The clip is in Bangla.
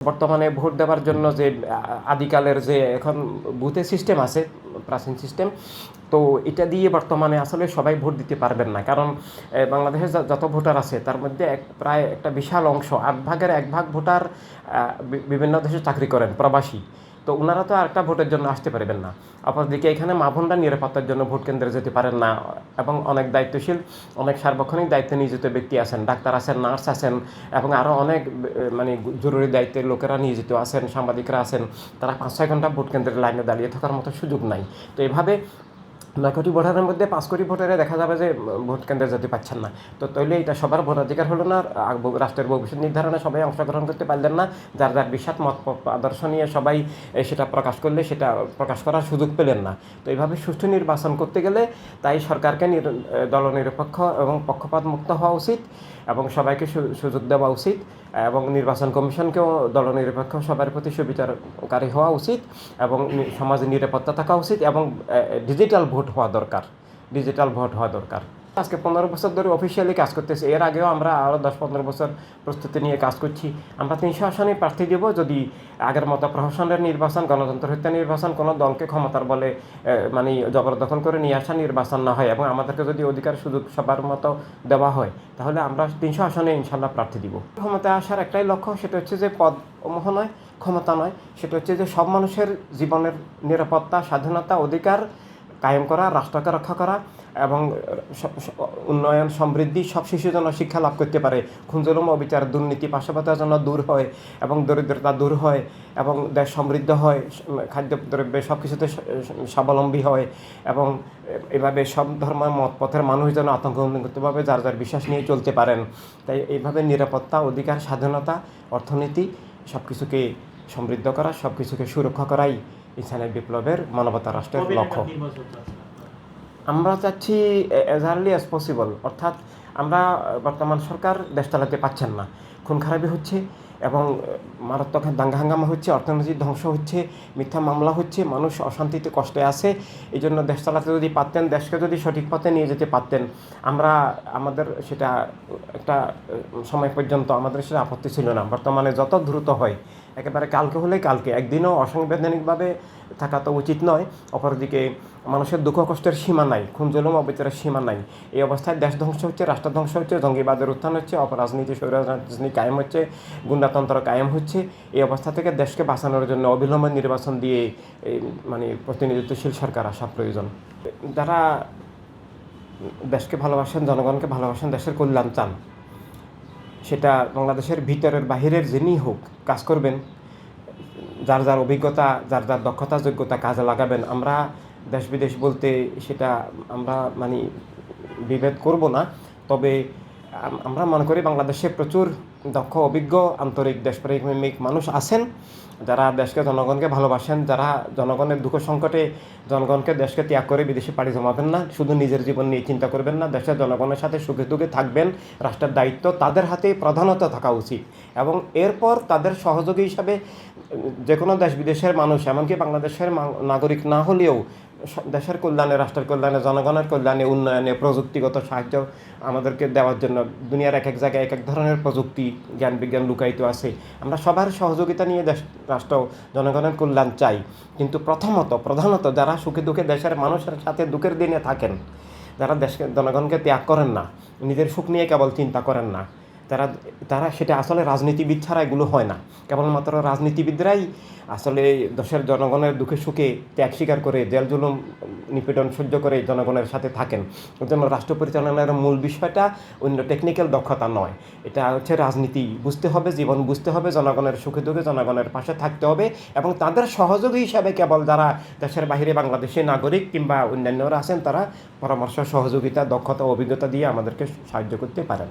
বর্তমানে ভোট দেওয়ার জন্য যে আদিকালের যে এখন বুথে সিস্টেম আছে, প্রাচীন সিস্টেম, তো এটা দিয়ে বর্তমানে আসলে সবাই ভোট দিতে পারবেন না। কারণ বাংলাদেশে যত ভোটার আছে তার মধ্যে প্রায় একটা বিশাল অংশ, 8 ভাগের 1 ভাগ ভোটার বিভিন্ন দেশে চাকরি করেন, প্রবাসী। তো ওনারা তো আরেকটা ভোটের জন্য আসতে পারবেন না। অপরদিকে এখানে মা বোনরা নিরাপত্তার জন্য ভোট কেন্দ্রে যেতে পারেন না, এবং অনেক দায়িত্বশীল, অনেক সার্বক্ষণিক দায়িত্বে নিয়োজিত ব্যক্তি আছেন, ডাক্তার আছেন, নার্স আছেন, এবং আরও অনেক মানে জরুরি দায়িত্বের লোকেরা নিয়োজিত আছেন, সাংবাদিকরা আছেন। তারা 5-6 ঘন্টা ভোট কেন্দ্রের লাইনে দাঁড়িয়ে থাকার মতো সুযোগ নাই। তো এভাবে 9 কোটি ভোটারের মধ্যে 5 কোটি ভোটারে দেখা যাবে যে ভোট কেন্দ্রে যেতে পারছেন না। তো তাইলে এটা সবার ভোটাধিকার হলো না, রাষ্ট্রের ভবিষ্যৎ নির্ধারণে সবাই অংশগ্রহণ করতে পারলেন না, যার যার বিশ্বাস মত আদর্শ নিয়ে সবাই সেটা প্রকাশ করলে সেটা প্রকাশ করার সুযোগ পেলেন না। তো এইভাবে সুষ্ঠু নির্বাচন করতে গেলে তাই সরকারকে দলনিরপেক্ষ এবং পক্ষপাত মুক্ত হওয়া উচিত, এবং সবাইকে সুযোগ দেওয়া উচিত, এবং নির্বাচন কমিশনকেও দলনিরপেক্ষ সবার প্রতি সুবিচারকারী হওয়া উচিত, এবং সমাজে নিরাপত্তা থাকা উচিত, এবং ডিজিটাল ভোট হওয়া দরকার। আজকে 15 বছর ধরে অফিসিয়ালি কাজ করতেছি, এর আগেও আমরা আরও 10-15 বছর প্রস্তুতি নিয়ে কাজ করছি। আমরা 300 আসনে প্রার্থী দেব যদি আগের মতো প্রহসনের নির্বাচন, গণতন্ত্র হত্যা নির্বাচন, কোনো দলকে ক্ষমতার বলে মানে জবরদখল করে নিয়ে আসা নির্বাচন না হয়, এবং আমাদেরকে যদি অধিকার সুযোগ সবার মতো দেওয়া হয়, তাহলে আমরা 300 আসনে ইনশাল্লাহ প্রার্থী দিব। ক্ষমতায় আসার একটাই লক্ষ্য, সেটা হচ্ছে যে পদ মোহ নয়, ক্ষমতা নয়, সেটা হচ্ছে যে সব মানুষের জীবনের নিরাপত্তা, স্বাধীনতা, অধিকার কায়েম করা, রাষ্ট্রকে রক্ষা করা, এবং উন্নয়ন, সমৃদ্ধি, সব শিশু যেন শিক্ষা লাভ করতে পারে, খুন-জুলুম, অবিচার, দুর্নীতি, পাশাপাশি যেন দূর হয়, এবং দরিদ্রতা দূর হয়, এবং দেশ সমৃদ্ধ হয়, খাদ্যদ্রব্যে সব কিছুতে স্বাবলম্বী হয়, এবং এভাবে সব ধর্ম মত পথের মানুষ যেন আতঙ্কমুক্তভাবে যার যার বিশ্বাস নিয়ে চলতে পারেন। তাই এইভাবে নিরাপত্তা, অধিকার, স্বাধীনতা, অর্থনীতি সব কিছুকে সমৃদ্ধ করা, সব কিছুকে সুরক্ষা করাই ইনসানি বিপ্লবের মানবতা রাষ্ট্রের লক্ষ্য। আমরা চাচ্ছি অ্যাজ আর্লি অ্যাজ পসিবল, অর্থাৎ আমরা বর্তমান সরকার দেশ চালাতে পারছেন না, খুন খারাপি হচ্ছে, এবং মারাত্মক দাঙ্গা হাঙ্গামা হচ্ছে, অর্থনৈতিক ধ্বংস হচ্ছে, মিথ্যা মামলা হচ্ছে, মানুষ অশান্তিতে কষ্টে আছে। এই জন্য দেশ চালাতে যদি পারতেন, দেশকে যদি সঠিক পথে নিয়ে যেতে পারতেন, আমাদের সেটা একটা সময় পর্যন্ত আমাদের সেটা আপত্তি ছিল না। বর্তমানে যত দ্রুত হয়, একেবারে কালকে হলে কালকে, একদিনও অসাংবিধানিকভাবে থাকা তো উচিত নয়। অপরদিকে মানুষের দুঃখ কষ্টের সীমা নাই, খুন-জুলুম, অবিচারের সীমা নাই। এই অবস্থায় দেশ ধ্বংস হচ্ছে, রাষ্ট্র ধ্বংস হচ্ছে, জঙ্গিবাদের উত্থান হচ্ছে, অপরাজনীতি, স্বৈর রাজনীতি কায়েম হচ্ছে, গুন্ডাতন্ত্র কায়েম হচ্ছে। এই অবস্থা থেকে দেশকে বাঁচানোর জন্য অবিলম্বে নির্বাচন দিয়ে মানে প্রতিনিধিত্বশীল সরকার আসা প্রয়োজন। যারা দেশকে ভালোবাসেন, জনগণকে ভালোবাসেন, দেশের কল্যাণ চান, সেটা বাংলাদেশের ভিতরের বাহিরের যিনি হোক, কাজ করবেন, যার যার অভিজ্ঞতা, যার যার দক্ষতা, যোগ্যতা কাজে লাগাবেন। আমরা দেশ বিদেশ বলতে সেটা আমরা মানে বিভেদ করব না, তবে আমরা মনে করি বাংলাদেশে প্রচুর দক্ষ, অভিজ্ঞ, আন্তরিক, দেশপ্রেমিক মানুষ আছেন, যারা দেশকে, জনগণকে ভালোবাসেন, যারা জনগণের দুঃখ সংকটে জনগণকে, দেশকে ত্যাগ করে বিদেশে পাড়ি জমাবেন না, শুধু নিজের জীবন নিয়ে চিন্তা করবেন না, দেশের জনগণের সাথে সুখে দুঃখে থাকবেন। রাষ্ট্রের দায়িত্ব তাদের হাতেই প্রধানত থাকা উচিত, এবং এরপর তাদের সহযোগী হিসাবে যে কোনো দেশ বিদেশের মানুষ, এমনকি বাংলাদেশের নাগরিক না হলেও দেশের কল্যাণে, রাষ্ট্রের কল্যাণে, জনগণের কল্যাণে, উন্নয়নে প্রযুক্তিগত সাহায্য আমাদেরকে দেওয়ার জন্য দুনিয়ার এক এক জায়গায় এক এক ধরনের প্রযুক্তি, জ্ঞান বিজ্ঞান লুকায়িত আছে। আমরা সবার সহযোগিতা নিয়ে দেশ, রাষ্ট্র, জনগণের কল্যাণ চাই। কিন্তু প্রধানত যারা সুখে দুঃখে দেশের মানুষের সাথে দুঃখের দিনে থাকেন, যারা দেশকে, জনগণকে ত্যাগ করেন না, নিজের সুখ নিয়ে কেবল চিন্তা করেন না, তারা সেটা আসলে রাজনীতিবিদ ছাড়া এগুলো হয় না। কেবলমাত্র রাজনীতিবিদরাই আসলে দেশের জনগণের দুঃখে সুখে ত্যাগ স্বীকার করে, জেল জুলুম নিপীড়ন সহ্য করে জনগণের সাথে থাকেন। ওই জন্য রাষ্ট্র পরিচালনার মূল বিষয়টা অন্য টেকনিক্যাল দক্ষতা নয়, এটা হচ্ছে রাজনীতি বুঝতে হবে, জীবন বুঝতে হবে, জনগণের সুখে দুঃখে জনগণের পাশে থাকতে হবে, এবং তাদের সহযোগী হিসাবে কেবল যারা দেশের বাইরে বাংলাদেশি নাগরিক কিংবা অন্যান্যরা আছেন, তারা পরামর্শ, সহযোগিতা, দক্ষতা, অভিজ্ঞতা দিয়ে আমাদেরকে সাহায্য করতে পারেন।